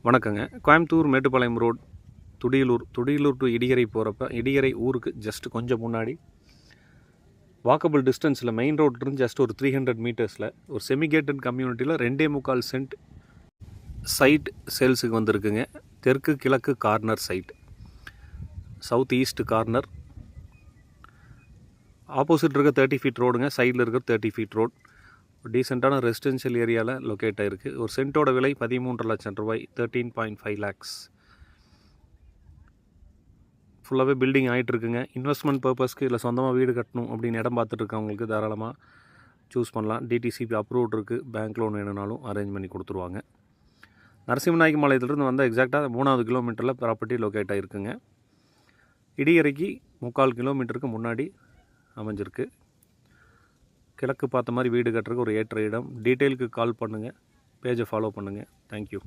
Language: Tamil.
வணக்கங்க. கோயம்புத்தூர் மேட்டுப்பாளையம் ரோட் துடியலூர் டு இடிகரை போகிறப்ப இடிகரை ஊருக்கு ஜஸ்ட் கொஞ்சம் முன்னாடி வாக்கபிள் டிஸ்டன்ஸில் மெயின் ரோட்லேருந்து ஜஸ்ட் ஒரு 300 மீட்டர்ஸில் ஒரு செமிகேட்டட் கம்யூனிட்டியில் 2.25 சென்ட் சைட் சேல்ஸுக்கு வந்திருக்குங்க. தெற்கு கிழக்கு corner side, south east corner. Opposite இருக்க 30 ஃபீட் ரோடுங்க, சைடில் இருக்க 30 ஃபீட் ரோட். டீசெண்டான ரெசிடென்ஷியல் ஏரியாவில் லொக்கேட் ஆகிருக்கு. ஒரு சென்ட்டோட விலை 13 லட்சம் ரூபாய், 13.5 lakhs. ஃபுல்லாகவே பில்டிங் ஆகிட்டுருக்குங்க. இன்வெஸ்ட்மெண்ட் பர்பஸ்க்கு இல்லை சொந்தமாக வீடு கட்டணும் அப்படின்னு இடம் பார்த்துட்டு இருக்கவங்களுக்கு தாராளமாக சூஸ் பண்ணலாம். டிடிசிபி அப்ரூவ்ட் இருக்குது. பேங்க் லோன் வேணும்னாலும் அரேஞ்ச் பண்ணி கொடுத்துருவாங்க. நரசிம்மநாயக்கம்பாளையத்துலேருந்து வந்தால் எக்ஸாக்டாக 3வது கிலோமீட்டரில் ப்ராப்பர்ட்டி லொக்கேட் ஆகிருக்குங்க. இடியறைக்கு 3/4 கிலோமீட்டருக்கு முன்னாடி அமைஞ்சிருக்கு. கிழக்கு பார்த்த மாதிரி வீடு கட்டுறதுக்கு ஒரு ஏற்ற இடம். டீட்டெயிலுக்கு கால் பண்ணுங்கள், பேஜை ஃபாலோ பண்ணுங்கள். தேங்க்யூ.